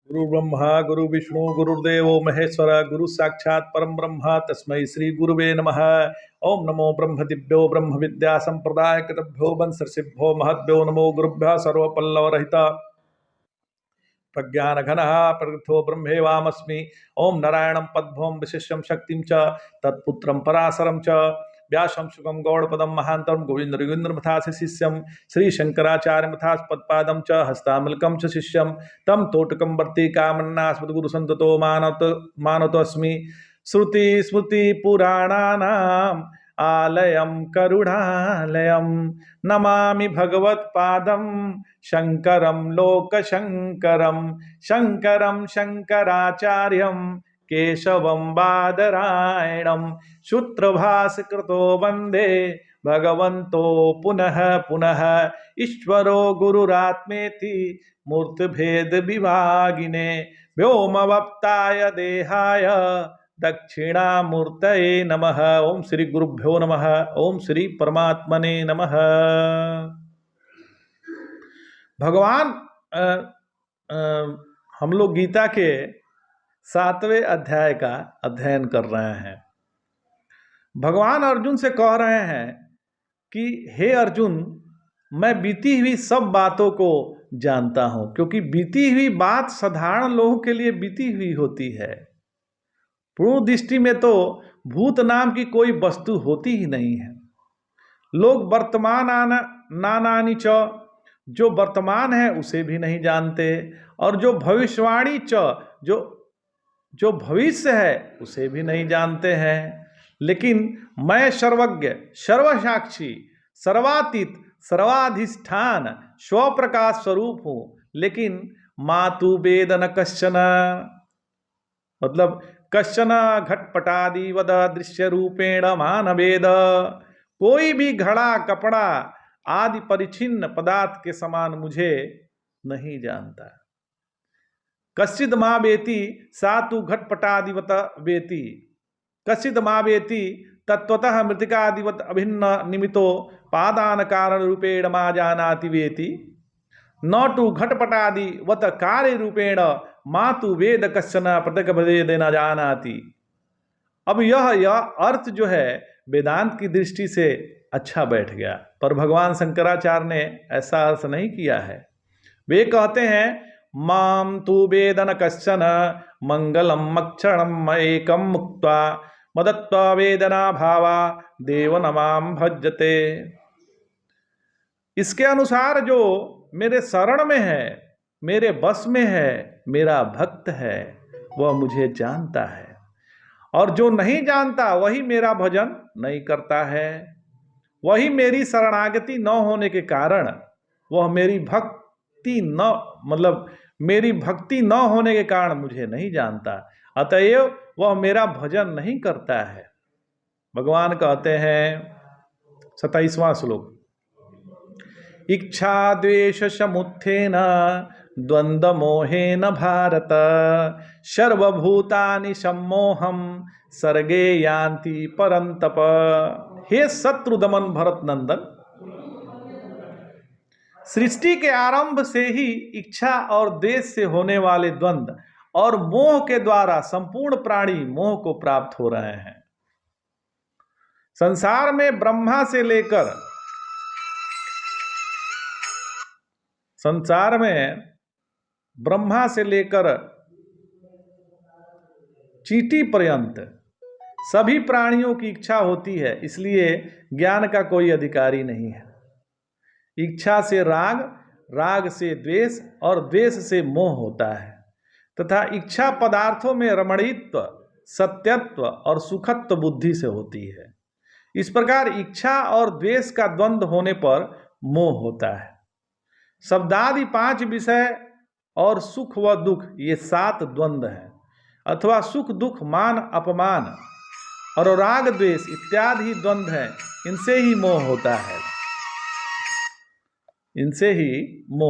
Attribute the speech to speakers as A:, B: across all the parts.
A: गुरु ब्रह्मा गुरु विष्णु गुरुर्देवो महेश्वर गुरु साक्षात् परम ब्रह्म तस्मै श्री गुरुवे नमः। ओम नमो ब्रह्म दिव्यो ब्रह्म विद्या संप्रदाय कृतभ्यो वंशर्षिभ्यो महद्भ्यो नमो गुरुभ्यः सर्वपल्लव रहित प्रज्ञान घन प्रकृथो ब्रह्मेवामस्मि। ओम नारायणं पद्भवं विशिष्यं शक्तिं च तत्पुत्रं पराशरं च व्यासं शुकं गौड़पदं महांतं गोविंद रविंद्र मथास्य शिष्यं श्री शंकराचार्य मथास पदपादं च हस्तामलकं च शिष्यं तम तोटकं वर्ति कामन्नास्मद गुरु संततो मानतोऽस्मि। श्रुति स्मृति पुराणानाम् आलयं करुणालयं नमामि भगवत्पादं शंकरं लोकशंकरं शंकरं शंकराचार्यं केशवं बादरायणं सूत्रभास्कृतो वन्दे भगवन्तो पुनः पुनः ईश्वरो गुरुरात्मेति मूर्तिभेद विभागिने व्योमवप्ताय देहाय दक्षिणामूर्तये नमः। ओम श्री गुरुभ्यो नमः। ओम श्री परमात्मने नमः। भगवान हम लोग गीता के 7वें अध्याय का अध्ययन कर रहे हैं। भगवान अर्जुन से कह रहे हैं कि हे अर्जुन, मैं बीती हुई सब बातों को जानता हूं, क्योंकि बीती हुई बात साधारण लोगों के लिए बीती हुई होती है। पूर्ण दृष्टि में तो भूत नाम की कोई वस्तु होती ही नहीं है। लोग वर्तमान नानानि च, जो वर्तमान है उसे भी नहीं जानते, और जो भविष्यवाणी च, जो भविष्य है उसे भी नहीं जानते हैं। लेकिन मैं सर्वज्ञ सर्वसाक्षी सर्वातीत सर्वाधिष्ठान स्वप्रकाश स्वरूप हूं। लेकिन मातु वेद न कश्चन, मतलब कश्चन घटपटादिवद दृश्य रूपेण मान वेद, कोई भी घड़ा कपड़ा आदि परिच्छिन्न पदार्थ के समान मुझे नहीं जानता। कश्चिद मां वेति सा तु घटपटादिवत वेति, कश्चिद मां वेति तत्वतः मृतिकादिवत अभिन्न निमितो पादान कारण रूपेण मा जानाति वेति, न टू घटपटादिवत कार्य रूपेण मा तु वेद कश्चन पृथक भेद न जानाति। अब यह अर्थ जो है वेदांत की दृष्टि से अच्छा बैठ गया, पर भगवान शंकराचार्य ने ऐसा अर्थ नहीं किया है। वे कहते हैं माम तु वेद न कश्चन मंगलम अक्षरम एकम मुक्त्वा मदत्वा वेदना भावा देव नमाम भजते। इसके अनुसार जो मेरे शरण में है, मेरे बस में है, मेरा भक्त है, वह मुझे जानता है, और जो नहीं जानता वही मेरा भजन नहीं करता है। वही मेरी शरणागति न होने के कारण वह मेरी भक्ति न होने के कारण मुझे नहीं जानता, अतएव वह मेरा भजन नहीं करता है। भगवान कहते हैं 27वां श्लोक, इच्छा द्वेष समुत्थेन द्वंद्व मोहेन भारत सर्वभूतानि सम्मोहम सर्गे यान्ति परंतप। हे शत्रु दमन भरत नंदन, सृष्टि के आरंभ से ही इच्छा और द्वेष से होने वाले द्वंद्व और मोह के द्वारा संपूर्ण प्राणी मोह को प्राप्त हो रहे हैं। संसार में ब्रह्मा से लेकर चींटी पर्यंत सभी प्राणियों की इच्छा होती है, इसलिए ज्ञान का कोई अधिकारी नहीं है। इच्छा से राग, राग से द्वेष और द्वेष से मोह होता है, तथा इच्छा पदार्थों में रमणीत्व, सत्यत्व और सुखत्व बुद्धि से होती है। इस प्रकार इच्छा और द्वेष का द्वंद्व होने पर मोह होता है। शब्दादि 5 विषय और सुख व दुख, ये 7 द्वंद्व हैं, अथवा सुख दुख मान अपमान और राग द्वेष इत्यादि द्वंद्व हैं। इनसे ही मोह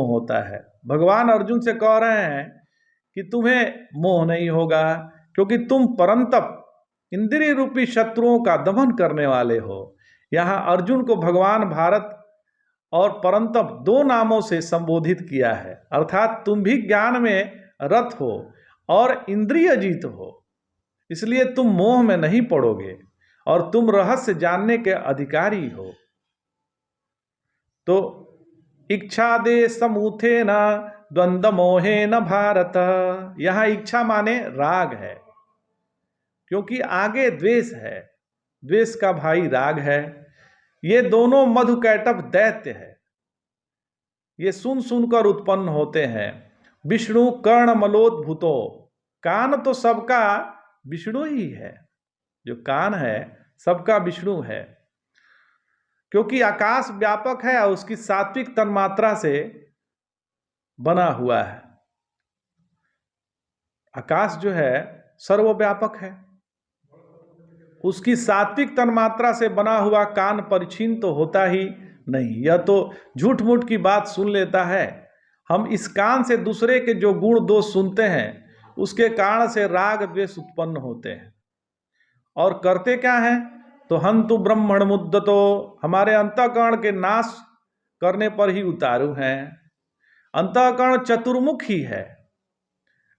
A: होता है। भगवान अर्जुन से कह रहे हैं कि तुम्हें मोह नहीं होगा, क्योंकि तुम परंतप इंद्रिय रूपी शत्रुओं का दमन करने वाले हो। यहाँ अर्जुन को भगवान भारत और परंतप 2 नामों से संबोधित किया है, अर्थात तुम भी ज्ञान में रत हो और इंद्रिय जीत हो, इसलिए तुम मोह में नहीं पड़ोगे और तुम रहस्य जानने के अधिकारी हो। तो इच्छा दे समूथे न द्वंद्व मोहे न भारत, यहां इच्छा माने राग है, क्योंकि आगे द्वेष है, द्वेष का भाई राग है। ये दोनों मधुकैटभ दैत्य है, ये सुन सुनकर उत्पन्न होते हैं। विष्णु कर्ण मलोद्भूतो, कान तो सबका विष्णु ही है, जो कान है सबका विष्णु है, क्योंकि आकाश व्यापक है और उसकी सात्विक तन्मात्रा से बना हुआ है। आकाश जो है सर्वव्यापक है, उसकी सात्विक तन्मात्रा से बना हुआ कान परिच्छिन्न तो होता ही नहीं। यह तो झूठ मूठ की बात सुन लेता है। हम इस कान से दूसरे के जो गुण दोष सुनते हैं उसके कारण से राग द्वेष उत्पन्न होते हैं। और करते क्या है? तो हंतु ब्रह्मण मुद्दतो, हमारे अंतःकरण के नाश करने पर ही उतारू हैं। अंतःकरण चतुर्मुख ही है।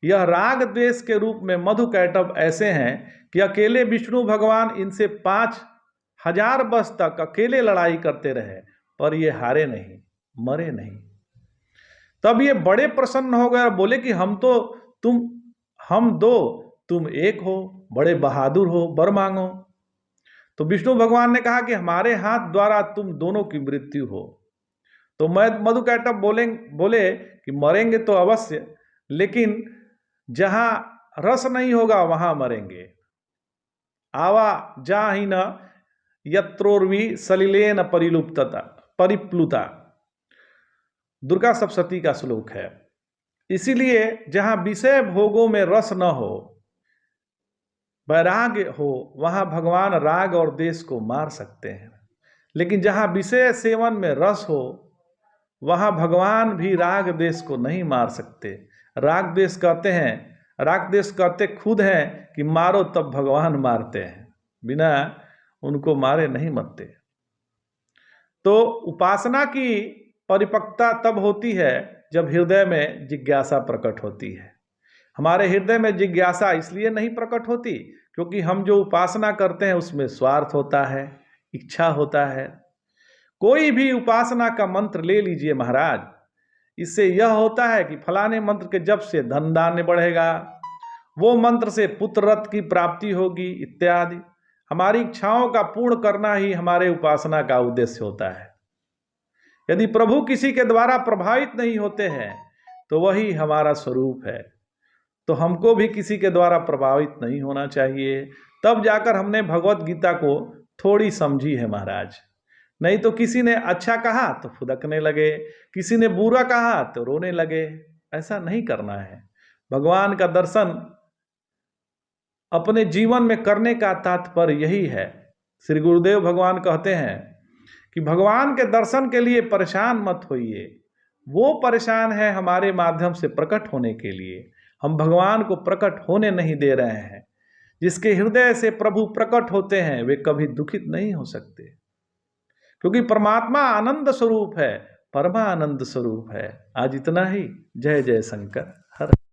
A: यह राग द्वेष के रूप में मधुकैटभ ऐसे हैं कि अकेले विष्णु भगवान इनसे 5000 वर्ष तक अकेले लड़ाई करते रहे, पर ये हारे नहीं, मरे नहीं। तब ये बड़े प्रसन्न हो गए और बोले कि हम दो तुम एक हो, बड़े बहादुर हो, वर मांगो। तो विष्णु भगवान ने कहा कि हमारे हाथ द्वारा तुम दोनों की मृत्यु हो। तो मधुकैटभ बोले कि मरेंगे तो अवश्य, लेकिन जहां रस नहीं होगा वहां मरेंगे। आवा जा ही न यत्रोर्वी सलिलेन परिप्लुता, दुर्गा सप्तशती का श्लोक है। इसीलिए जहां विषय भोगों में रस न हो, वैराग्य हो, वहां भगवान राग और द्वेष को मार सकते हैं। लेकिन जहां विषय सेवन में रस हो, वहां भगवान भी राग द्वेष को नहीं मार सकते। राग द्वेष कहते खुद हैं कि मारो तब भगवान मारते हैं, बिना उनको मारे नहीं मरते। तो उपासना की परिपक्वता तब होती है जब हृदय में जिज्ञासा प्रकट होती है। हमारे हृदय में जिज्ञासा इसलिए नहीं प्रकट होती क्योंकि हम जो उपासना करते हैं उसमें स्वार्थ होता है, इच्छा होता है। कोई भी उपासना का मंत्र ले लीजिए महाराज, इससे यह होता है कि फलाने मंत्र के जप से धन दान बढ़ेगा, वो मंत्र से पुत्र रत्न की प्राप्ति होगी इत्यादि। हमारी इच्छाओं का पूर्ण करना ही हमारे उपासना का उद्देश्य होता है। यदि प्रभु किसी के द्वारा प्रभावित नहीं होते हैं तो वही हमारा स्वरूप है। तो हमको भी किसी के द्वारा प्रभावित नहीं होना चाहिए, तब जाकर हमने भगवत गीता को थोड़ी समझी है महाराज। नहीं तो किसी ने अच्छा कहा तो फुदकने लगे, किसी ने बुरा कहा तो रोने लगे। ऐसा नहीं करना है। भगवान का दर्शन अपने जीवन में करने का तात्पर्य यही है। श्री गुरुदेव भगवान कहते हैं कि भगवान के दर्शन के लिए परेशान मत होइए, वो परेशान है हमारे माध्यम से प्रकट होने के लिए। हम भगवान को प्रकट होने नहीं दे रहे हैं। जिसके हृदय से प्रभु प्रकट होते हैं वे कभी दुखित नहीं हो सकते, क्योंकि परमात्मा आनंद स्वरूप है, परमानंद स्वरूप है। आज इतना ही। जय जय शंकर। हर